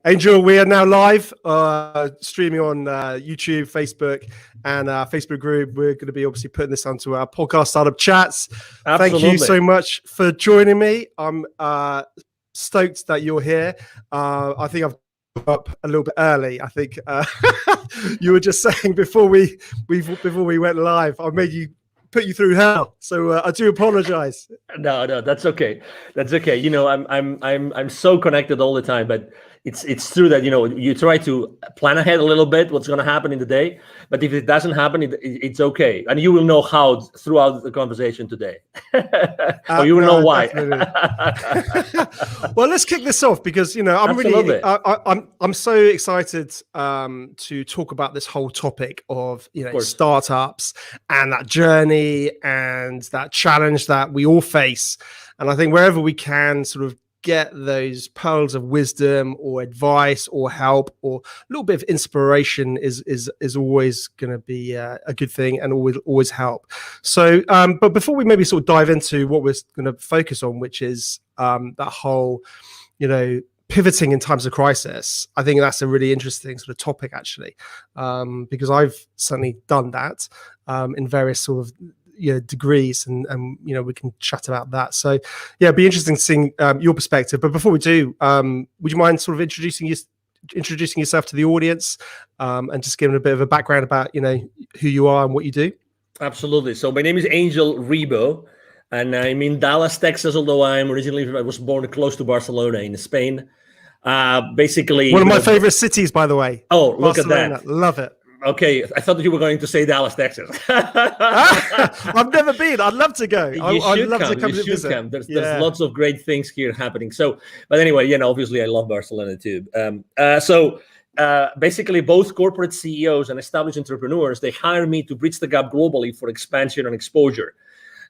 Angel, we are now live, streaming on YouTube, Facebook, and our Facebook group. We're going to be obviously putting this onto our podcast Startup Chats. Absolutely. Thank you so much for joining me. I'm stoked that you're here. I think I've up a little bit early. I think you were just saying before we went live, I made you put you through hell. So I do apologize. No, that's okay. That's okay. You know, I'm so connected all the time, but it's true that, you know, you try to plan ahead a little bit what's going to happen in the day, but if it doesn't happen, it's okay, and you will know how throughout the conversation today, or you will know why. Well, let's kick this off because, you know, I'm so excited to talk about this whole topic of, you know, startups and that journey and that challenge that we all face, and I think wherever we can sort of get those pearls of wisdom or advice or help or a little bit of inspiration is always going to be a good thing and always help. So but before we maybe sort of dive into what we're going to focus on, which is that whole, you know, pivoting in times of crisis, I think that's a really interesting sort of topic actually, because I've certainly done that in various sort of, you know, degrees, and you know, we can chat about that. So yeah, it'd be interesting seeing your perspective. But before we do, would you mind sort of introducing yourself to the audience, and just giving a bit of a background about, you know, who you are and what you do? Absolutely. So my name is Angel Ribo, and I'm in Dallas, Texas, although I was born close to Barcelona in Spain. Basically one of my favorite cities, by the way. Oh, look Barcelona. at that. Love it. Okay, I thought that you were going to say Dallas, Texas. I've never been. I'd love to go. I'd love to come to visit. There's lots of great things here happening. So, but anyway, you know, obviously I love Barcelona too. Basically both corporate CEOs and established entrepreneurs, they hire me to bridge the gap globally for expansion and exposure.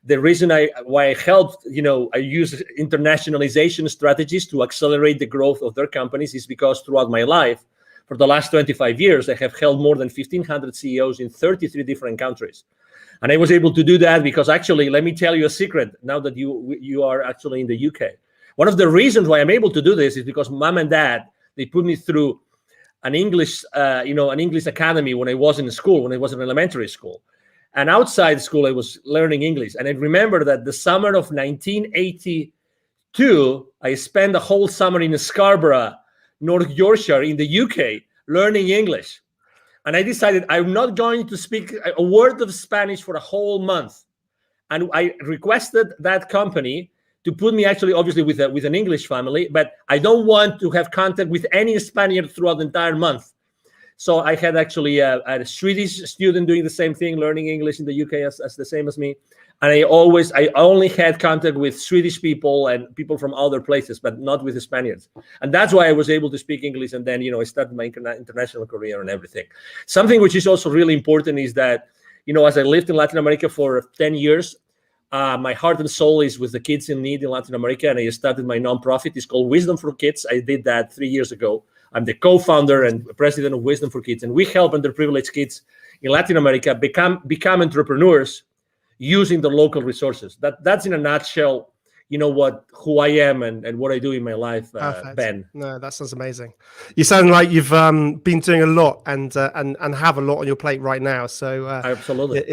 The reason why I helped, you know, I use internationalization strategies to accelerate the growth of their companies is because throughout my life, for the last 25 years, I have held more than 1,500 CEOs in 33 different countries. And I was able to do that because actually, let me tell you a secret now that you are actually in the UK. One of the reasons why I'm able to do this is because mom and dad, they put me through an English academy when I was in school, when I was in elementary school. And outside school, I was learning English. And I remember that the summer of 1982, I spent a whole summer in Scarborough, North Yorkshire in the UK, learning English. And I decided I'm not going to speak a word of Spanish for a whole month. And I requested that company to put me actually, obviously, with an English family, but I don't want to have contact with any Spaniard throughout the entire month. So I had actually a Swedish student doing the same thing, learning English in the UK as the same as me. And I only had contact with Swedish people and people from other places, but not with the Spaniards. And that's why I was able to speak English. And then, you know, I started my international career and everything. Something which is also really important is that, you know, as I lived in Latin America for 10 years, my heart and soul is with the kids in need in Latin America. And I started my nonprofit. It's called Wisdom for Kids. I did that 3 years ago. I'm the co-founder and president of Wisdom for Kids. And we help underprivileged kids in Latin America become entrepreneurs using the local resources. That's in a nutshell, you know, who I am and what I do in my life, Ben. No, that sounds amazing. You sound like you've been doing a lot and have a lot on your plate right now. So absolutely,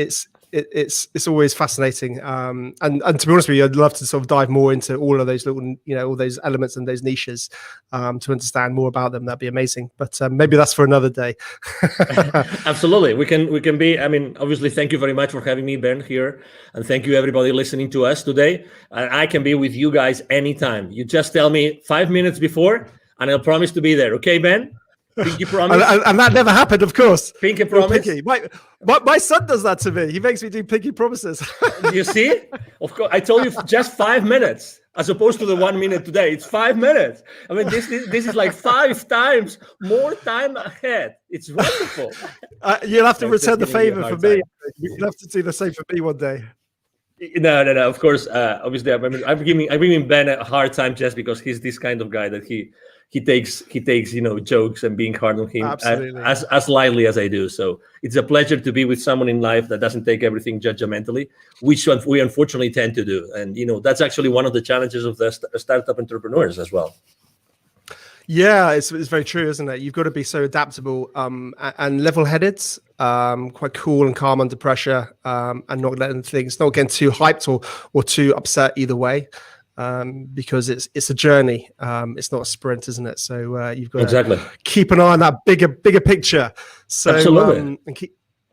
it's always fascinating. And to be honest with you, I'd love to sort of dive more into all of those little, you know, all those elements and those niches to understand more about them. That'd be amazing. But maybe that's for another day. Absolutely. We can be, I mean, obviously, thank you very much for having me, Ben, here. And thank you, everybody listening to us today. I can be with you guys anytime. You just tell me 5 minutes before, and I'll promise to be there. Okay, Ben? Pinky promise. and that never happened, of course. Pinky promise. Pinky. My son does that to me. He makes me do pinky promises. You see? Of course, I told you just 5 minutes, as opposed to the 1 minute today. It's 5 minutes. I mean, this is like 5 times more time ahead. It's wonderful. You'll have to return the favor for me. You'll have to do the same for me one day. No. Of course, obviously, I'm giving Ben a hard time just because he's this kind of guy that he takes you know, jokes and being hard on him as lightly as I do. So it's a pleasure to be with someone in life that doesn't take everything judgmentally, which we unfortunately tend to do. And you know, that's actually one of the challenges of the startup entrepreneurs as well. Yeah, it's very true, isn't it? You've got to be so adaptable and level-headed, quite cool and calm under pressure, and not getting too hyped or too upset either way, because it's a journey. It's not a sprint, isn't it? So you've got to keep an eye on that bigger picture. So Absolutely. And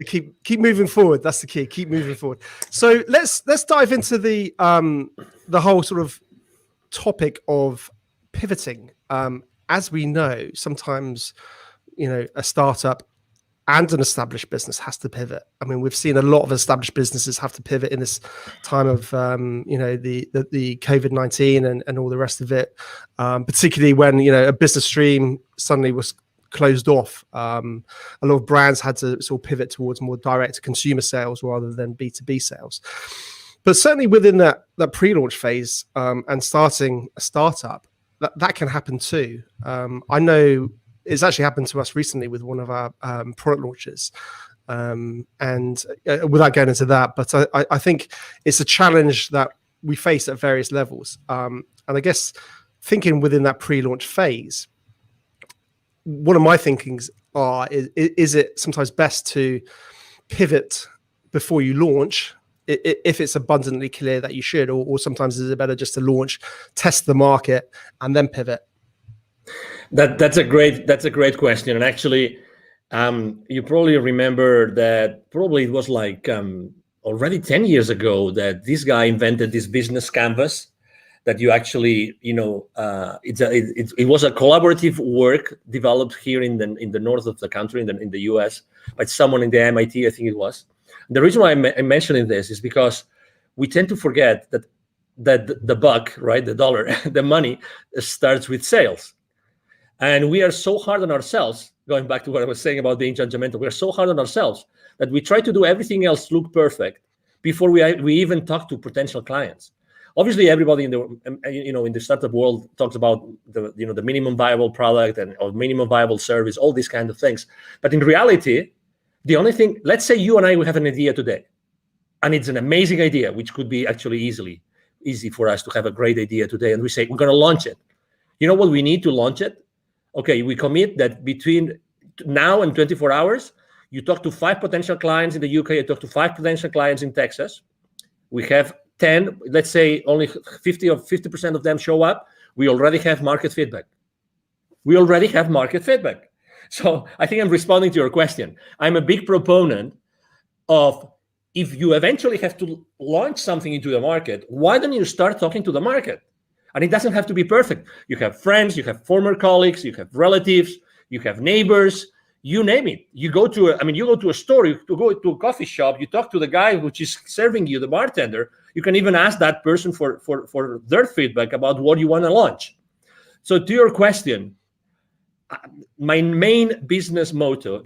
keep moving forward. That's the key. Keep moving forward. So let's dive into the whole sort of topic of pivoting. As we know, sometimes, a startup and an established business has to pivot. I mean, we've seen a lot of established businesses have to pivot in this time of, the COVID-19 and all the rest of it, particularly when, a business stream suddenly was closed off. A lot of brands had to sort of pivot towards more direct consumer sales rather than B2B sales. But certainly within that pre-launch phase and starting a startup, that can happen too. I know it's actually happened to us recently with one of our product launches. And without going into that, but I think it's a challenge that we face at various levels. And I guess thinking within that pre-launch phase, one of my thinkings is it sometimes best to pivot before you launch, if it's abundantly clear that you should, or sometimes is it better just to launch, test the market, and then pivot? That's a great question. And actually, you probably remember that probably it was like already 10 years ago that this guy invented this business canvas that you actually, it was a collaborative work developed here in the north of the country, in the US, by someone in the MIT, I think it was. The reason why I'm mentioning this is because we tend to forget that the buck, right, the dollar, the money starts with sales. And we are so hard on ourselves, going back to what I was saying about being judgmental, we are so hard on ourselves that we try to do everything else look perfect before we even talk to potential clients. Obviously, everybody in the startup world talks about the minimum viable product or minimum viable service, all these kind of things. But in reality, the only thing, let's say you and I, we have an idea today, and it's an amazing idea, which could be actually easy for us to have a great idea today. And we say, we're going to launch it. You know what we need to launch it? Okay, we commit that between now and 24 hours, you talk to 5 potential clients in the UK, you talk to 5 potential clients in Texas. We have 10, let's say only 50% of them show up. We already have market feedback. So I think I'm responding to your question. I'm a big proponent of, if you eventually have to launch something into the market, why don't you start talking to the market? And it doesn't have to be perfect. You have friends, you have former colleagues, you have relatives, you have neighbors, you name it. You go to a store, you go to a coffee shop, you talk to the guy which is serving you, the bartender. You can even ask that person for their feedback about what you want to launch. So to your question, my main business mantra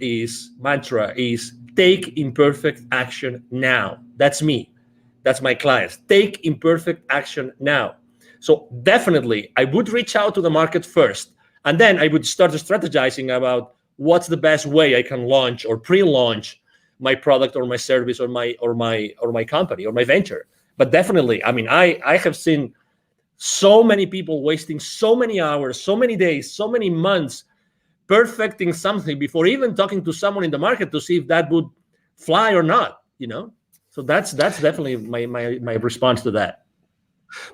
is take imperfect action now. That's me. That's my clients. Take imperfect action now. So definitely, I would reach out to the market first, and then I would start strategizing about what's the best way I can launch or pre-launch my product or my service or my company or my venture. But definitely, I mean, I have seen so many people wasting so many hours, so many days, so many months perfecting something before even talking to someone in the market to see if that would fly or not. So that's definitely my response to that.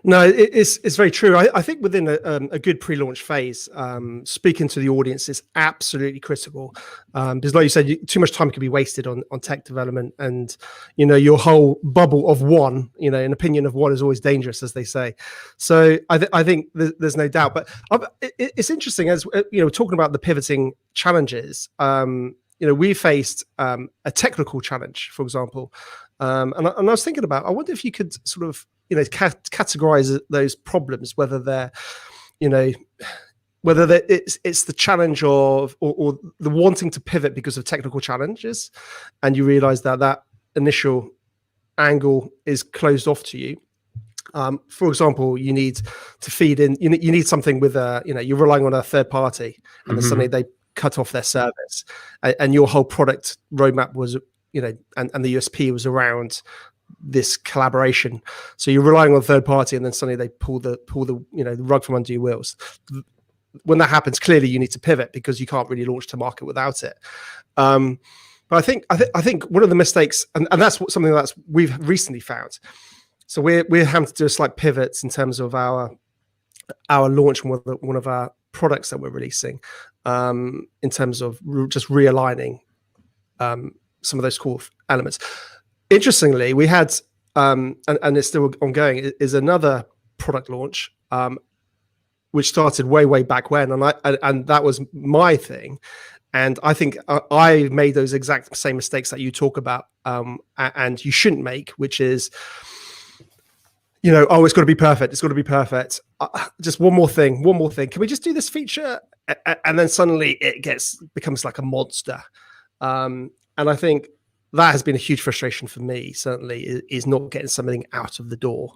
No, it's very true. I think within a good pre-launch phase, speaking to the audience is absolutely critical, because like you said, too much time can be wasted on tech development, and your whole bubble of one, an opinion of one is always dangerous, as they say. So I think there's no doubt. But it's interesting, as talking about the pivoting challenges. We faced a technical challenge, for example, and I was thinking about, I wonder if you could sort of categorize those problems, whether they're it's the challenge of or the wanting to pivot because of technical challenges, and you realize that initial angle is closed off to you. For example, you need to feed in, you need something with you're relying on a third party, and then suddenly they cut off their service, and your whole product roadmap was and the USP was around this collaboration. So you're relying on a third party, and then suddenly they pull the rug from under your wheels. when that happens, clearly you need to pivot because you can't really launch to market without it. But I think one of the mistakes, and that's something that's we've recently found. So we're having to do a slight pivots in terms of our launch, one of our products that we're releasing, in terms of just realigning some of those core elements. Interestingly, we had and it's still ongoing, is another product launch which started way back when, and that was my thing. And I think I made those exact same mistakes that you talk about, and you shouldn't make, which is, it's got to be perfect. It's got to be perfect. Just one more thing. Can we just do this feature? And then suddenly it becomes like a monster. And I think that has been a huge frustration for me, certainly, is not getting something out of the door.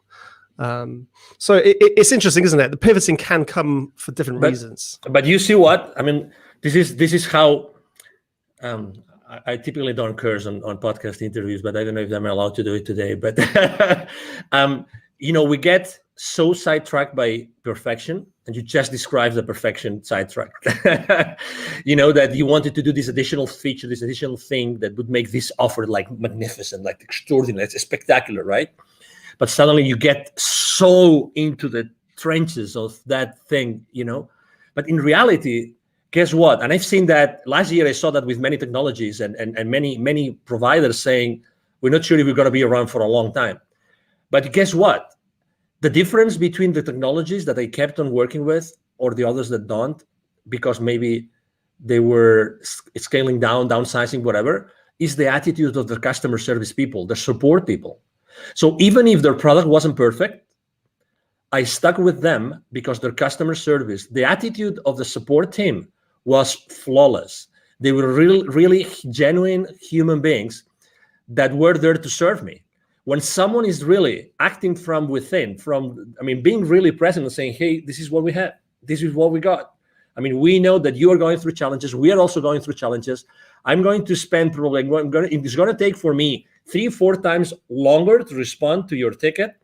So it's interesting, isn't it? The pivoting can come for different reasons. But you see what? I mean, this is how I typically don't curse on podcast interviews, but I don't know if I'm allowed to do it today. But we get so sidetracked by perfection, and you just described the perfection sidetrack. That you wanted to do this additional feature, this additional thing that would make this offer like magnificent, like extraordinary, it's spectacular, right? But suddenly you get so into the trenches of that thing, But in reality, guess what? And I've seen that last year. I saw that with many technologies and many providers saying, we're not sure if we're going to be around for a long time. But guess what? The difference between the technologies that I kept on working with or the others that don't, because maybe they were scaling down, downsizing, whatever, is the attitude of the customer service people, the support people. So even if their product wasn't perfect, I stuck with them because their customer service, the attitude of the support team was flawless. They were really genuine human beings that were there to serve me. When someone is really acting from within, being really present and saying, hey, this is what we have. This is what we got. We know that you are going through challenges. We are also going through challenges. I'm going to spend probably, it's going to take for me 3-4 times longer to respond to your ticket,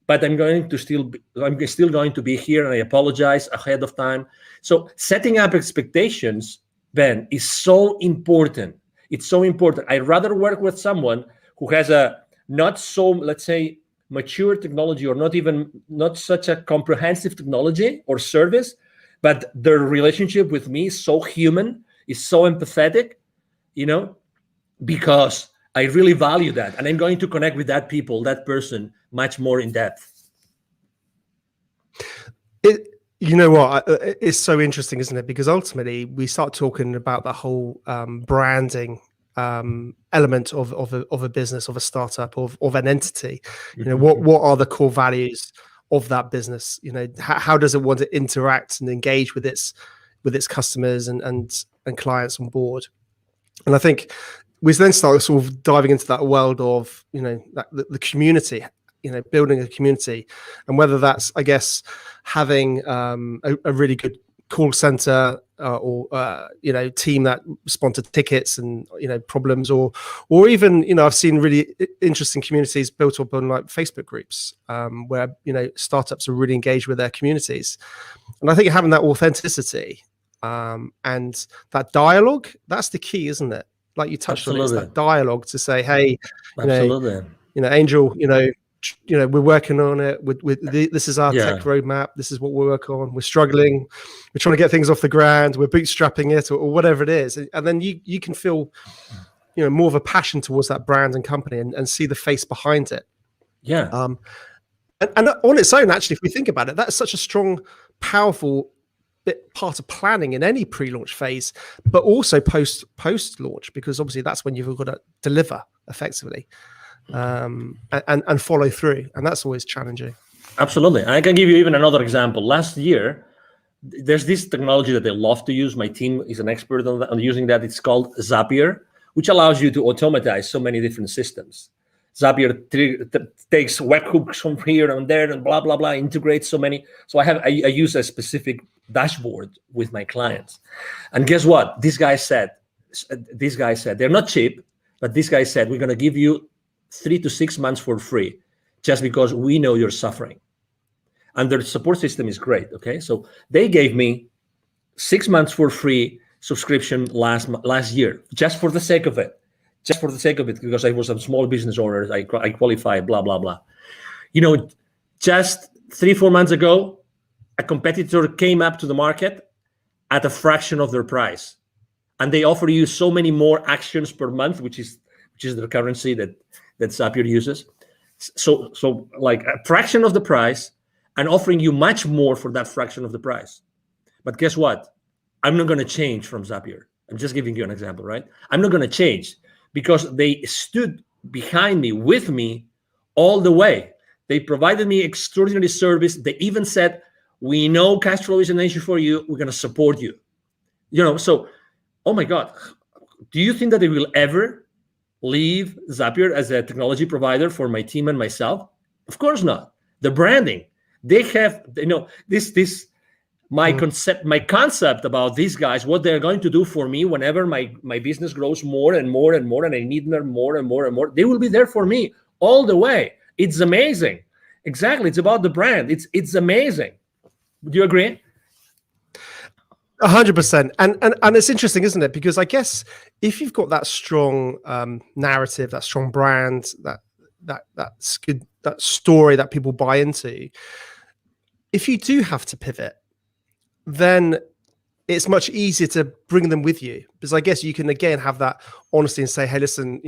but I'm still going to be here, and I apologize ahead of time. So setting up expectations, Ben, is so important. It's so important. I'd rather work with someone who has a not so, let's say, mature technology, or not such a comprehensive technology or service, but their relationship with me is so human, is so empathetic, because I really value that, and I'm going to connect with that person much more in depth. It's so interesting, isn't it? Because ultimately we start talking about the whole branding element of a business, of a startup, of an entity. What are the core values of that business? How does it want to interact and engage with its customers and clients on board? And I think we then start sort of diving into that world of the community, building a community, and whether that's, I guess, having a really good call center or team that respond to tickets and problems, or even I've seen really interesting communities built up on like Facebook groups where startups are really engaged with their communities. And I think having that authenticity and that dialogue, that's the key, isn't it? Like you touched on, it's that dialogue to say, hey, Angel, we're working on it. This is our tech roadmap. This is what we're working on. We're struggling. We're trying to get things off the ground. We're bootstrapping it, or whatever it is. And then you can feel, more of a passion towards that brand and company, and see the face behind it. Yeah. And on its own, actually, if we think about it, that's such a strong, powerful part of planning in any pre-launch phase, but also post-launch, because obviously that's when you've got to deliver effectively. And follow through, and that's always challenging. Absolutely. I can give you even another example. Last year, there's this technology that they love to use. My team is an expert on using that. It's called Zapier, which allows you to automatize so many different systems. Zapier takes webhooks from here and there and blah blah blah, integrates so many. So I use a specific dashboard with my clients, and guess what? This guy said they're not cheap, but this guy said, we're going to give you 3 to 6 months for free, just because we know you're suffering. And their support system is great. Okay, so they gave me 6 months for free subscription last year, just for the sake of it. Just for the sake of it, because I was a small business owner, I qualify, blah, blah, blah. Just 3-4 months ago, a competitor came up to the market at a fraction of their price. And they offer you so many more actions per month, which is the currency that Zapier uses. So like a fraction of the price and offering you much more for that fraction of the price. But guess what? I'm not going to change from Zapier. I'm just giving you an example, right? I'm not going to change because they stood behind me, with me all the way. They provided me extraordinary service. They even said, we know cash flow is an issue for you. We're going to support you. So, oh my God, do you think that they will ever leave Zapier as a technology provider for my team and myself? Of course not. The branding, they have, my concept about these guys, what they're going to do for me whenever my business grows more and more and more, and I need them more and more and more, they will be there for me all the way. It's amazing. Exactly. It's about the brand. It's amazing. Do you agree? 100%. And it's interesting, isn't it? Because I guess if you've got that strong narrative, that strong brand, that's good, that story that people buy into, if you do have to pivot, then it's much easier to bring them with you, because I guess you can again have that honesty and say, hey, listen,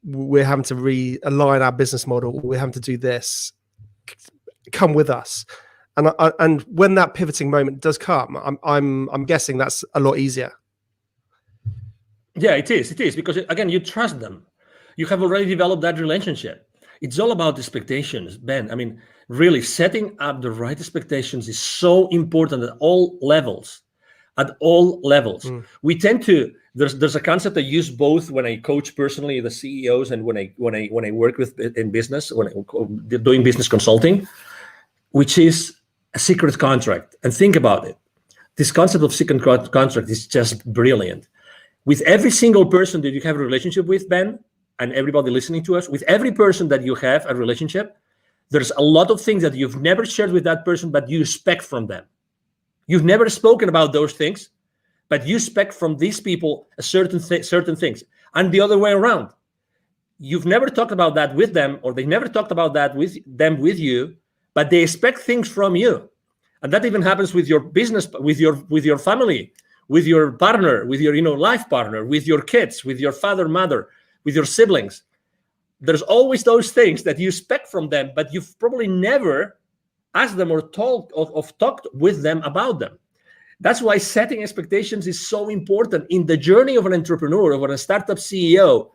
we're having to realign our business model. We're having to do this. Come with us. And when that pivoting moment does come, I'm guessing that's a lot easier. Yeah, it is because again, you trust them. You have already developed that relationship. It's all about expectations, Ben. I mean, really setting up the right expectations is so important at all levels. We tend to, there's a concept I use both when I coach personally the CEOs and when I work with in business, when I'm doing business consulting, which is a secret contract. And think about it. This concept of secret contract is just brilliant. With every single person that you have a relationship with, Ben, and everybody listening to us, with every person that you have a relationship, there's a lot of things that you've never shared with that person, but you expect from them. You've never spoken about those things, but you expect from these people a certain things. And the other way around. You've never talked about that with them, or they never talked about that with you, but they expect things from you. And that even happens with your business, with your family, with your partner, with your life partner, with your kids, with your father, mother, with your siblings. There's always those things that you expect from them, but you've probably never asked them or talked with them about them. That's why setting expectations is so important in the journey of an entrepreneur, of a startup CEO.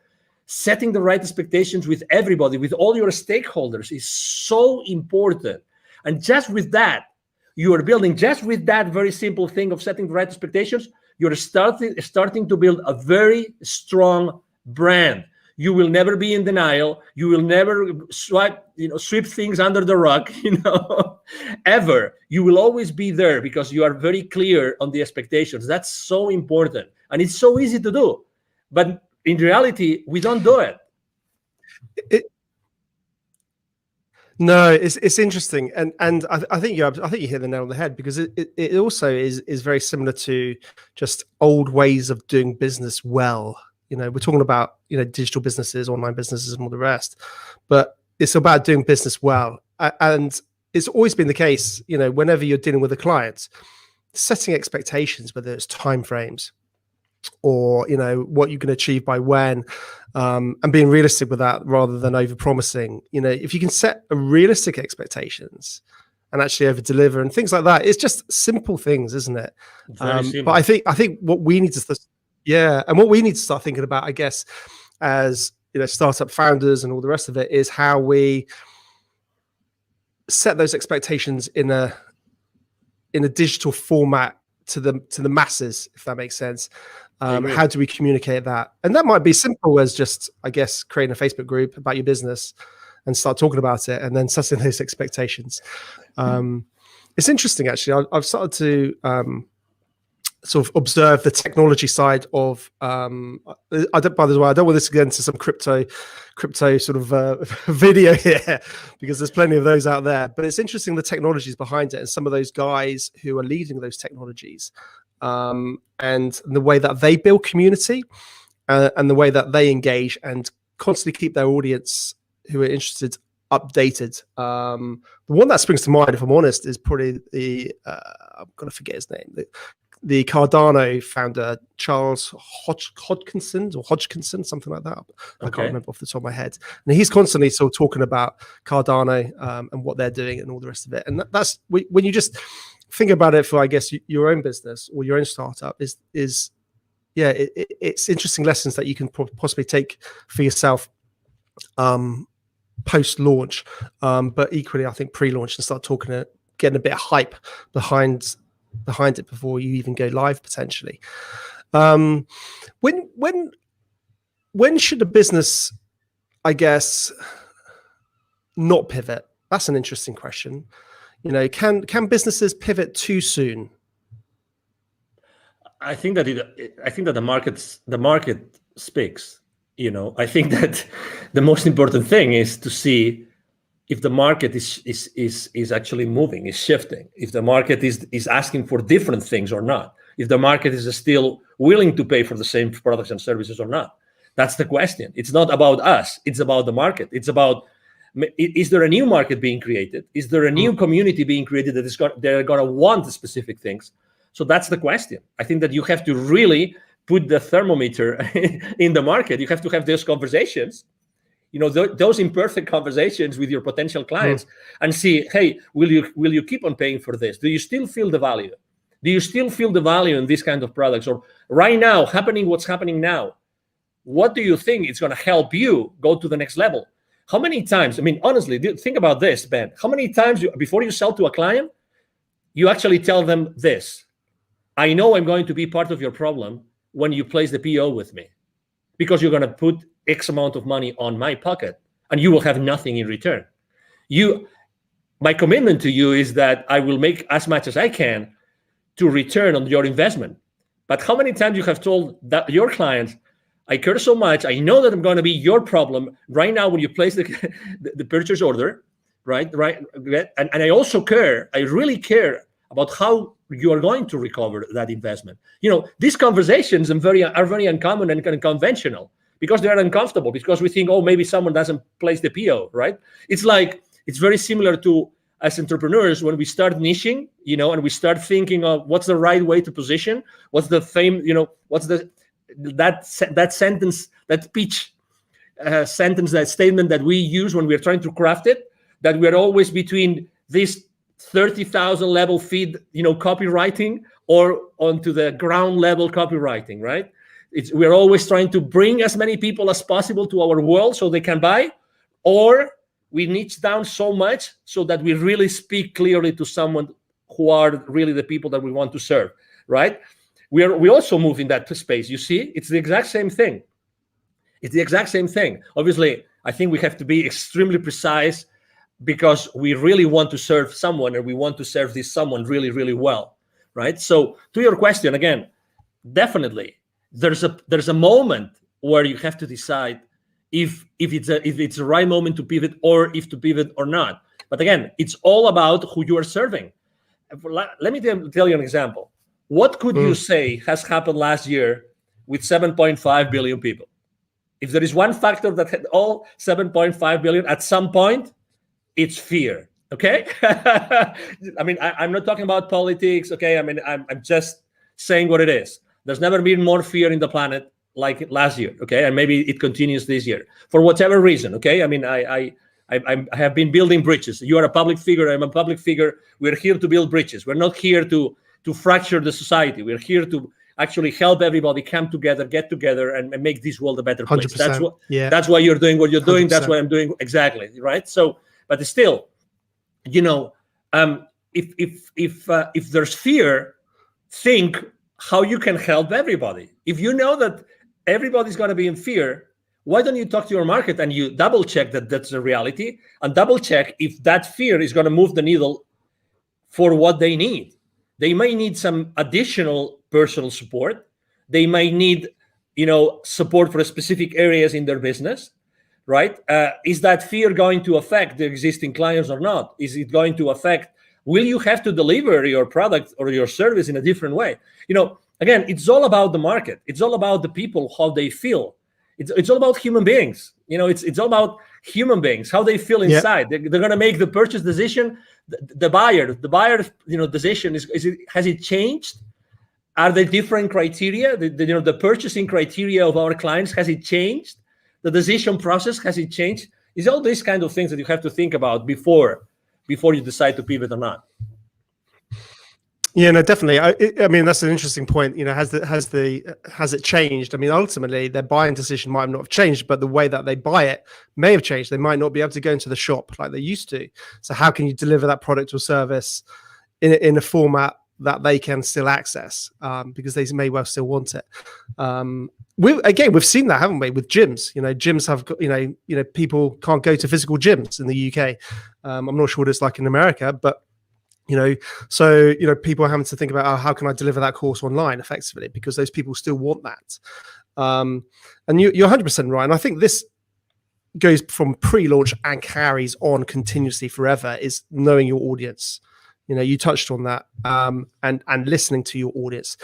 Setting the right expectations with everybody, with all your stakeholders, is so important. And just with that, you are building, just with that very simple thing of setting the right expectations, you're starting to build a very strong brand. You will never be in denial. You will never sweep things under the rug, ever. You will always be there because you are very clear on the expectations. That's so important. And it's so easy to do. But in reality, we don't do it. No, it's interesting, and I think you hit the nail on the head, because it also is very similar to just old ways of doing business well. We're talking about digital businesses, online businesses, and all the rest, but it's about doing business well, and it's always been the case. Whenever you're dealing with a client, setting expectations, whether it's timeframes or what you can achieve by when, and being realistic with that rather than over promising. If you can set a realistic expectations and actually over deliver and things like that, it's just simple things, isn't it? But I think what we need to what we need to start thinking about, I guess, as startup founders and all the rest of it, is how we set those expectations in a digital format to the masses, if that makes sense. How do we communicate that? And that might be simple as just, I guess, creating a Facebook group about your business and start talking about it, and then setting those expectations. It's interesting, actually. I've started to sort of observe the technology side of. By the way, I don't want this to get into some crypto sort of video here, because there's plenty of those out there. But it's interesting the technologies behind it, and some of those guys who are leading those technologies. and the way that they build community, and the way that they engage and constantly keep their audience who are interested updated. The one that springs to mind, if I'm honest, is probably I'm gonna forget his name. The Cardano founder, Charles Hodgkinson, something like that. I can't remember off the top of my head. And he's constantly sort of talking about Cardano and what they're doing and all the rest of it. And that's when you just think about it for, I guess, your own business or your own startup it's interesting lessons that you can possibly take for yourself post-launch, but equally, I think pre-launch, and start getting a bit of hype behind it before you even go live potentially. When should a business, I guess, not pivot? That's an interesting question. Can businesses pivot too soon? I think that the market speaks. I think that the most important thing is to see if the market is actually moving, is shifting, if the market is asking for different things or not, if the market is still willing to pay for the same products and services or not. That's the question. It's not about us. It's about the market. It's about, is there a new market being created? Is there a new community being created they're going to want specific things? So that's the question. I think that you have to really put the thermometer in the market. You have to have those conversations, those imperfect conversations with your potential clients, and see, hey, will you keep on paying for this? Do you still feel the value? Do you still feel the value in these kind of products? Or right now, what's happening now, what do you think is going to help you go to the next level? How many times, honestly, think about this, Ben. How many times before you sell to a client, you actually tell them this: I know I'm going to be part of your problem when you place the PO with me, because you're going to put X amount of money on my pocket and you will have nothing in return. My commitment to you is that I will make as much as I can to return on your investment. But how many times you have told that your clients, I care so much, I know that I'm going to be your problem right now when you place the purchase order, right? And I also care, I really care about how you are going to recover that investment. These conversations are very uncommon and kind of conventional, because they are uncomfortable, because we think, oh, maybe someone doesn't place the PO, right? It's very similar to, as entrepreneurs, when we start niching, and we start thinking of what's the right way to position, what's the what's that sentence, that pitch sentence, that statement that we use when we're trying to craft it, that we're always between this 30,000 level feed, copywriting, or onto the ground level copywriting, right? We're always trying to bring as many people as possible to our world so they can buy, or we niche down so much so that we really speak clearly to someone who are really the people that we want to serve, right? We also move in that space. You see, it's the exact same thing. Obviously, I think we have to be extremely precise, because we really want to serve someone, and we want to serve this someone really, really well, right? So to your question, again, definitely there's a moment where you have to decide if it's the right moment to pivot, or if to pivot or not. But again, it's all about who you are serving. Let me tell you an example. What could you say has happened last year with 7.5 billion people? If there is one factor that had all 7.5 billion at some point, it's fear. Okay. I'm not talking about politics. Okay. I'm just saying what it is. There's never been more fear in the planet like last year. Okay. And maybe it continues this year for whatever reason. Okay. I have been building bridges. You are a public figure. I'm a public figure. We're here to build bridges. We're not here to fracture the society. We're here to actually help everybody come together, get together, and make this world a better place. That's why you're doing what you're doing. 100%. That's what I'm doing. Exactly. Right. So, but still, if there's fear, think how you can help everybody. If you know that everybody's going to be in fear, why don't you talk to your market and you double check that that's the reality, and double check if that fear is going to move the needle for what they need. They may need some additional personal support. They might need, support for specific areas in their business. Right? Is that fear going to affect the existing clients or not? Is it going to affect will you have to deliver your product or your service in a different way? Again, it's all about the market. It's all about the people, how they feel. It's all about human beings. It's all about human beings, how they feel inside. They're going to make the purchase decision. The buyer, decision has it changed? Are there different criteria? The purchasing criteria of our clients, has it changed? The decision process, has it changed? It's all these kind of things that you have to think about before you decide to pivot or not. Yeah, no, definitely. I mean, that's an interesting point. Has it changed? I mean, ultimately, their buying decision might not have changed, but the way that they buy it may have changed. They might not be able to go into the shop like they used to. So how can you deliver that product or service in a format that they can still access, because they may well still want it? We've seen that, haven't we, with gyms? Gyms have got, people can't go to physical gyms in the UK. I'm not sure what it's like in America, but so people are having to think about, how can I deliver that course online effectively, because those people still want that. And you're 100% right. And I think this goes from pre-launch and carries on continuously forever, is knowing your audience. You touched on that, and listening to your audience.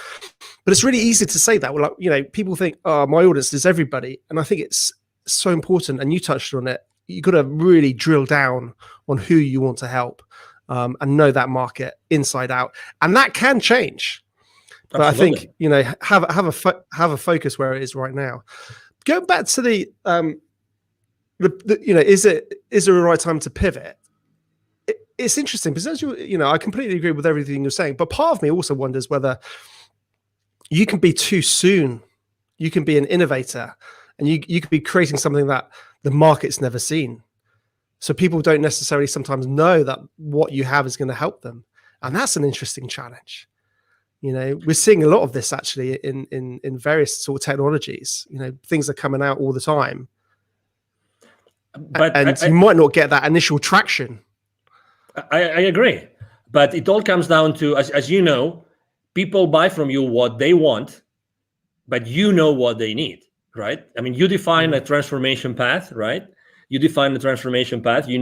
But it's really easy to say that. Well, people think, oh, my audience is everybody. And I think it's so important. And you touched on it. You got to really drill down on who you want to help. And know that market inside out, and that can change. But absolutely. I think have a focus where it is right now. Going back to the is there a right time to pivot? It's interesting because I completely agree with everything you're saying, but part of me also wonders whether you can be too soon. You can be an innovator, and you could be creating something that the market's never seen. So people don't necessarily sometimes know that what you have is going to help them. And that's an interesting challenge. We're seeing a lot of this actually in various sort of technologies. Things are coming out all the time. But you might not get that initial traction. I agree. But it all comes down to, as you know, people buy from you what they want, but you know what they need, right? I mean, you define a transformation path, right? You define the transformation path. You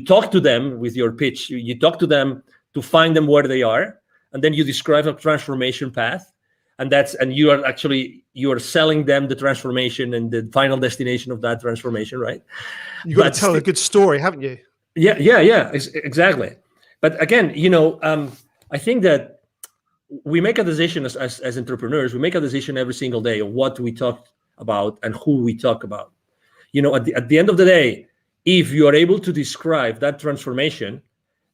talk to them with your pitch. You talk to them to find them where they are, and then you describe a transformation path, and you are selling them the transformation and the final destination of that transformation, right? You got to tell a good story, haven't you? Yeah, exactly. But again, I think that we make a decision as entrepreneurs. We make a decision every single day of what we talk about and who we talk about. At the end of the day, if you are able to describe that transformation,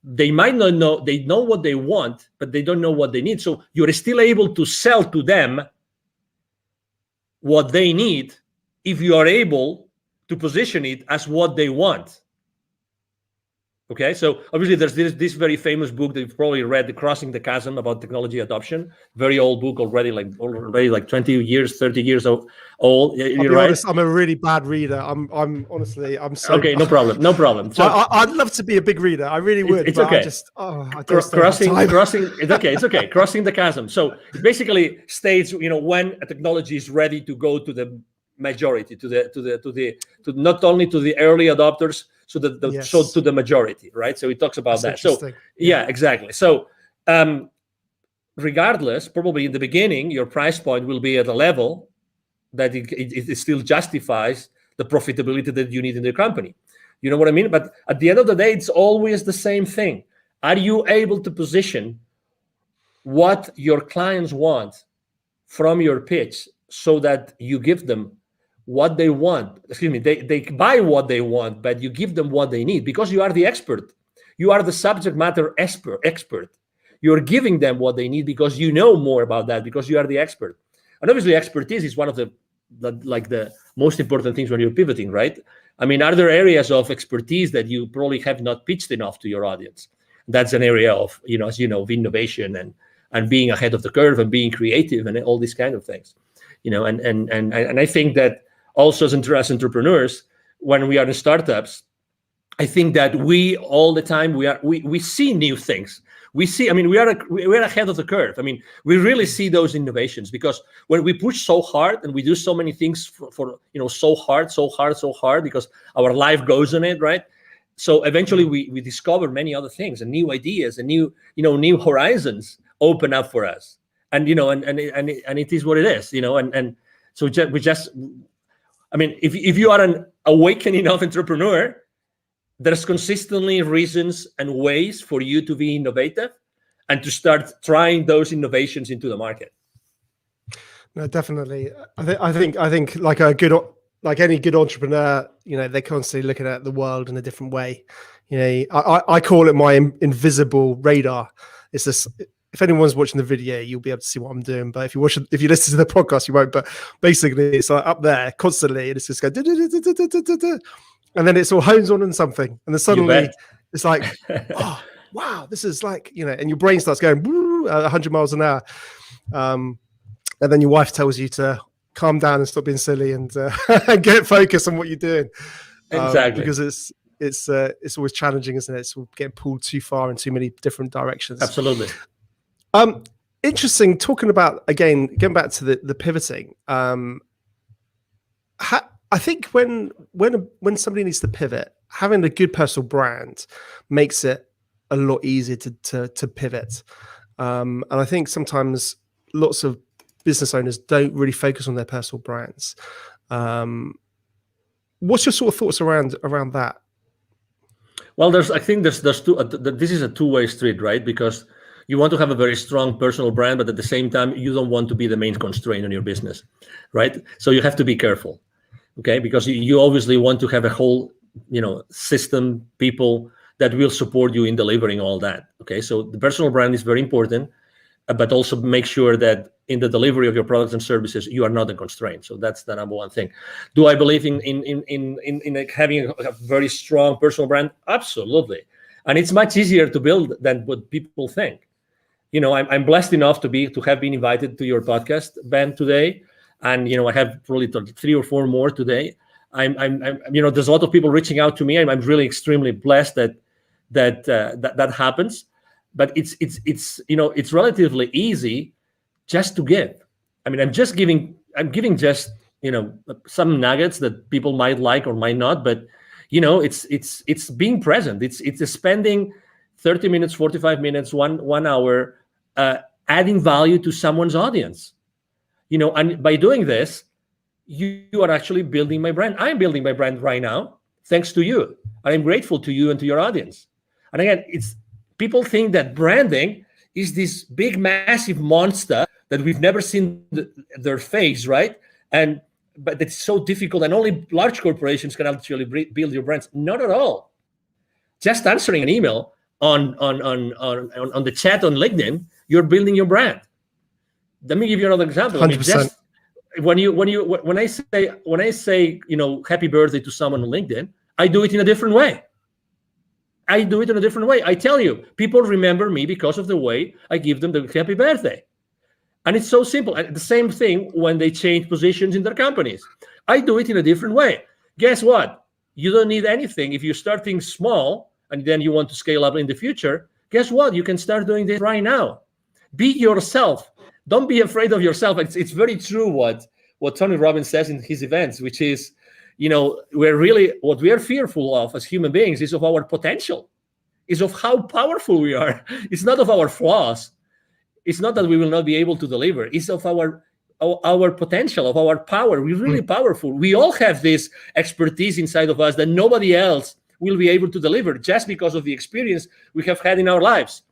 they might not know, they know what they want, but they don't know what they need. So you're still able to sell to them what they need if you are able to position it as what they want. Okay, so obviously there's this very famous book that you've probably read, The Crossing the Chasm, about technology adoption. Very old book already, like 20 years, 30 years old. I'll be honest, I'm a really bad reader. I'm honestly, I'm so okay. No problem. So I'd love to be a big reader. I really would. It's okay. Crossing. It's okay. Crossing the chasm. So it basically states, when a technology is ready to go to the majority, to not only to the early adopters, so to the majority, right? So it talks about that. So yeah, exactly. So regardless, probably in the beginning, your price point will be at a level that it still justifies the profitability that you need in the company. You know what I mean? But at the end of the day, it's always the same thing. Are you able to position what your clients want from your pitch so that you give them what they want? They buy what they want, but you give them what they need because you are the expert. You are the subject matter expert. You're giving them what they need because you know more about that, because you are the expert. And obviously expertise is one of the most important things when you're pivoting, right? I mean, are there areas of expertise that you probably have not pitched enough to your audience? That's an area of, as you know, of innovation and being ahead of the curve and being creative and all these kind of things, and I think that also as entrepreneurs, when we are in startups, I think that we all the time we see new things. We're ahead of the curve. I mean, we really see those innovations because when we push so hard and we do so many things for so hard, because our life goes on it, right? So eventually we discover many other things and new ideas and new horizons open up for us. And and it is what it is, and so I mean, if you are an awakening enough entrepreneur, there's consistently reasons and ways for you to be innovative and to start trying those innovations into the market. No, definitely. I think like any good entrepreneur, they're constantly looking at the world in a different way. I call it my invisible radar. It's this. If anyone's watching the video, you'll be able to see what I'm doing. But if you listen to the podcast, you won't. But basically, it's like up there constantly, and it's just going, and then it's all hones on something, and then suddenly it's like, oh wow, this is like, and your brain starts going 100 miles an hour, and then your wife tells you to calm down and stop being silly and get focused on what you're doing. Exactly, because it's always challenging, isn't it? It's getting pulled too far in too many different directions. Absolutely. Interesting. Talking about, again, getting back to the pivoting. I think when somebody needs to pivot, having a good personal brand makes it a lot easier to pivot. And I think sometimes lots of business owners don't really focus on their personal brands. What's your sort of thoughts around that? Well, I think there's two. This is a two-way street, right? Because you want to have a very strong personal brand, but at the same time, you don't want to be the main constraint on your business, right? So you have to be careful, okay? Because you obviously want to have a whole, system, people that will support you in delivering all that, okay? So the personal brand is very important, but also make sure that in the delivery of your products and services, you are not a constraint. So that's the number one thing. Do I believe in like having a very strong personal brand? Absolutely. And it's much easier to build than what people think. I'm blessed enough to have been invited to your podcast, Ben, today, and I have probably 3 or 4 more today. I'm there's a lot of people reaching out to me, and I'm really extremely blessed that happens. But it's relatively easy just to give. I mean, I'm giving just some nuggets that people might like or might not, but it's being present. It's spending 30 minutes, 45 minutes, 1 hour, adding value to someone's audience, and by doing this, you are actually building my brand. I'm building my brand right now, thanks to you. I'm grateful to you and to your audience. And again, people think that branding is this big, massive monster that we've never seen their face, right? But it's so difficult, and only large corporations can actually build your brands. Not at all. Just answering an email on the chat on LinkedIn, you're building your brand. Let me give you another example. 100%. When I say happy birthday to someone on LinkedIn, I do it in a different way. I tell you, people remember me because of the way I give them the happy birthday. And it's so simple. And the same thing when they change positions in their companies. I do it in a different way. Guess what? You don't need anything. If you're starting small and then you want to scale up in the future, guess what? You can start doing this right now. Be yourself. Don't be afraid of yourself. It's very true what Tony Robbins says in his events, which is, what we are fearful of as human beings is of our potential, is of how powerful we are. It's not of our flaws. It's not that we will not be able to deliver. It's of our potential, of our power. We're really powerful. We all have this expertise inside of us that nobody else will be able to deliver just because of the experience we have had in our lives.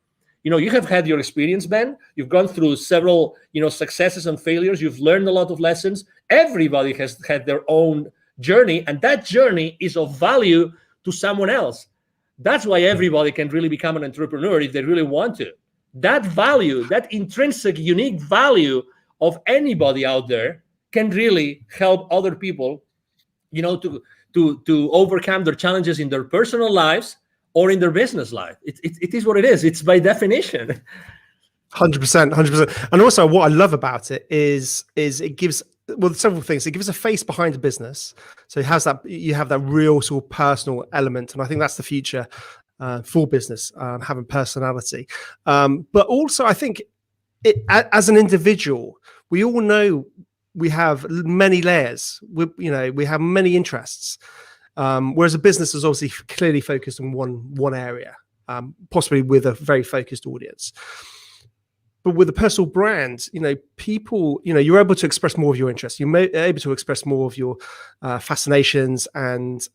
You have had your experience, Ben. You've gone through several, successes and failures. You've learned a lot of lessons. Everybody has had their own journey, and that journey is of value to someone else. That's why everybody can really become an entrepreneur if they really want to. That value, that intrinsic, unique value of anybody out there can really help other people, to overcome their challenges in their personal lives or in their business life. It is what it is. It's by definition. 100%. And also what I love about it is it gives, several things. It gives a face behind the business. So it has you have that real sort of personal element. And I think that's the future for business, having personality. But also I think as an individual, we all know we have many layers. We have many interests. Whereas a business is obviously clearly focused on one area, possibly with a very focused audience. But with a personal brand, people, you're able to express more of your interests. You're able to express more of your fascinations and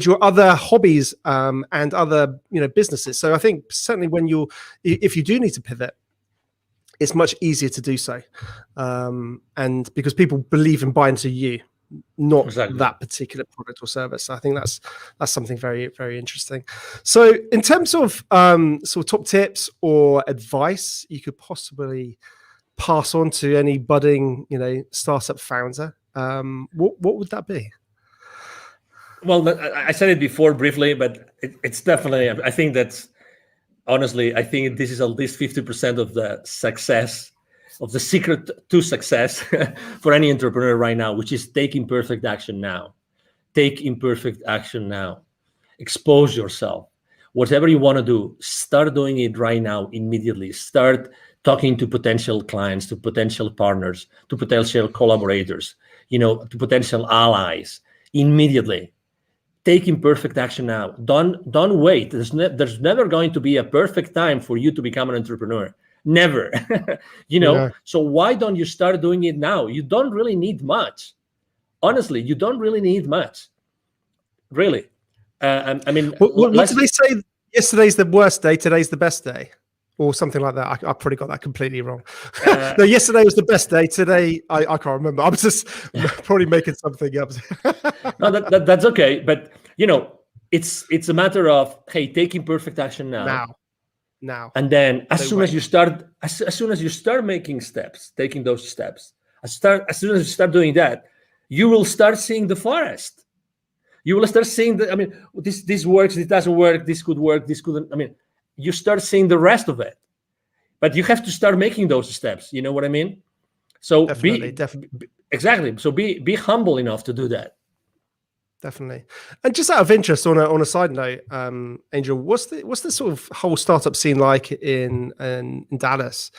your other hobbies and other, businesses. So I think certainly if you do need to pivot, it's much easier to do so, and because people believe and buy into you, not that particular product or service. I think that's something very, very interesting. So in terms of sort of top tips or advice you could possibly pass on to any budding, startup founder, what would that be? Well, I said it before briefly, but it's definitely, I think that's, honestly, I think this is at least 50% of the success, of the secret to success for any entrepreneur right now, which is take imperfect action now. Take imperfect action now. Expose yourself. Whatever you want to do, start doing it right now, immediately. Start talking to potential clients, to potential partners, to potential collaborators, to potential allies immediately. Take imperfect action now. Don't wait. There's never going to be a perfect time for you to become an entrepreneur. Never. Yeah. So why don't you start doing it now? You don't really need much. Honestly, you don't really need much. Really. I mean, what did they say? Yesterday's the worst day, today's the best day, or something like that. I probably got that completely wrong. No, yesterday was the best day. Today, I can't remember. I'm just probably making something up. No, that's okay. But it's a matter of, hey, take imperfect action now. And then as soon as you start making steps, taking those steps, as soon as you start doing that, you will start seeing the forest. You will start seeing this works, this doesn't work, this could work, this couldn't. You start seeing the rest of it. But you have to start making those steps. You know what I mean? So definitely. Exactly. So be humble enough to do that. Definitely. And just out of interest, on a side note, Angel, what's the sort of whole startup scene like in Dallas,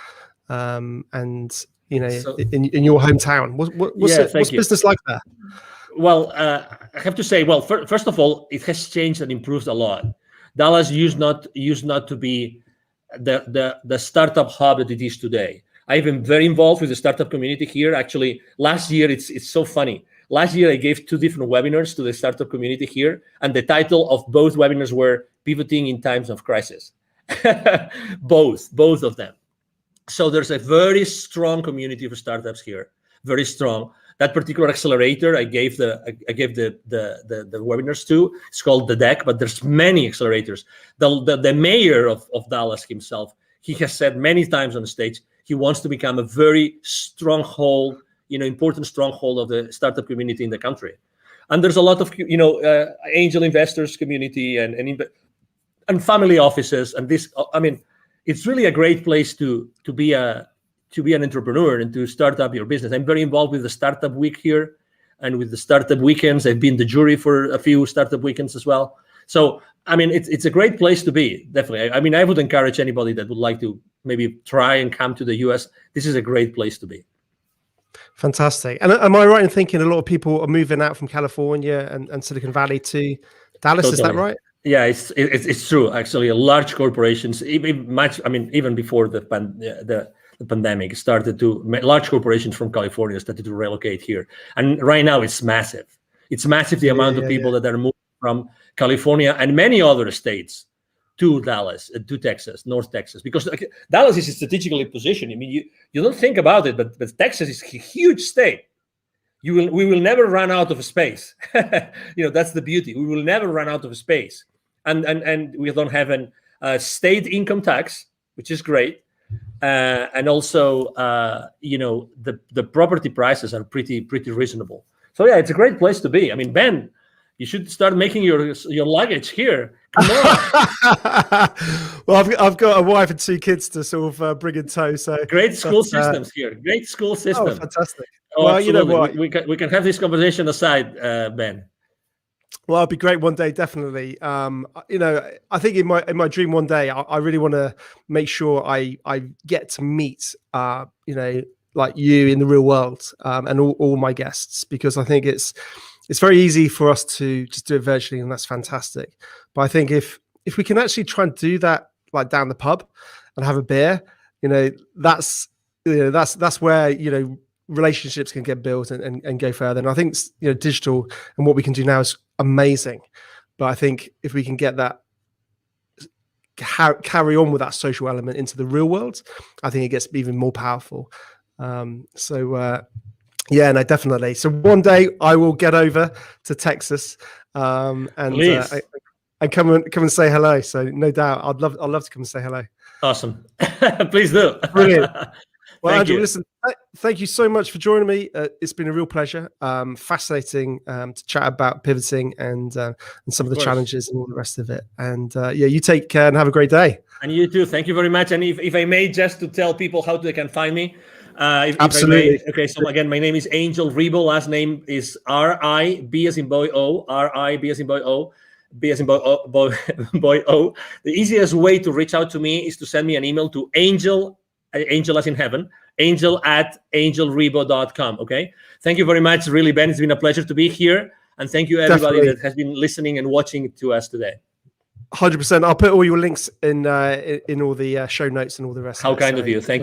and in your hometown? What's business like there? Well, I have to say, first of all, it has changed and improved a lot. Dallas used not to be the startup hub that it is today. I've been very involved with the startup community here. Actually, last year, it's so funny. Last year, I gave 2 different webinars to the startup community here, and the title of both webinars were Pivoting in Times of Crisis. both of them. So there's a very strong community for startups here, very strong. That particular accelerator I gave the webinars to, it's called The Deck, but there's many accelerators. The mayor of Dallas himself, he has said many times on the stage, he wants to become a very stronghold, important stronghold of the startup community in the country. And there's a lot of, angel investors community and family offices. And this, it's really a great place to be an entrepreneur and to start up your business. I'm very involved with the Startup Week here and with the Startup Weekends. I've been the jury for a few Startup Weekends as well. So, it's a great place to be, definitely. I would encourage anybody that would like to maybe try and come to the US. This is a great place to be. Fantastic. And am I right in thinking a lot of people are moving out from California and Silicon Valley to Dallas? Totally. Is that right? Yeah, it's true. Actually, large corporations, even before the pandemic started large corporations from California started to relocate here. And right now it's massive. It's massive, the amount of people that are moving from California and many other states to Dallas, to Texas, North Texas, because Dallas is strategically positioned. You don't think about it, but Texas is a huge state. We will never run out of space. That's the beauty. We will never run out of space. And we don't have a state income tax, which is great. And also, the property prices are pretty reasonable. So yeah, it's a great place to be. Ben, you should start making your luggage here. Come on. Well, I've got a wife and 2 kids to sort of bring in tow. So great school systems here. Great school system. Oh, fantastic. Well, absolutely. You know what? We can have this conversation aside, Ben. Well, it'd be great one day, definitely. I think in my dream one day, I really want to make sure I get to meet, like you in the real world, and all my guests, because I think it's it's very easy for us to just do it virtually, and that's fantastic. But I think if we can actually try and do that, like down the pub and have a beer, that's where, relationships can get built and go further. And I think, digital and what we can do now is amazing. But I think if we can get that, carry on with that social element into the real world, I think it gets even more powerful. Yeah, no, definitely. So one day I will get over to Texas, and come and say hello. So no doubt, I'd love to come and say hello. Awesome. Please do. Brilliant. Well, Angel, listen, thank you so much for joining me. It's been a real pleasure. Fascinating to chat about pivoting and some of the challenges and all the rest of it. And you take care and have a great day. And you too. Thank you very much. And if I may, just to tell people how they can find me. Absolutely. Okay, so again, my name is Angel Ribo. Last name is R-I-B as in boy O, R-I-B as in boy O, B as in boy O. The easiest way to reach out to me is to send me an email to angel as in heaven, angel@angelribo.com. Okay. Thank you very much. Really, Ben, it's been a pleasure to be here. And thank you everybody that has been listening and watching to us today. 100%. I'll put all your links in all the show notes and all the rest. How kind of you. Thank you.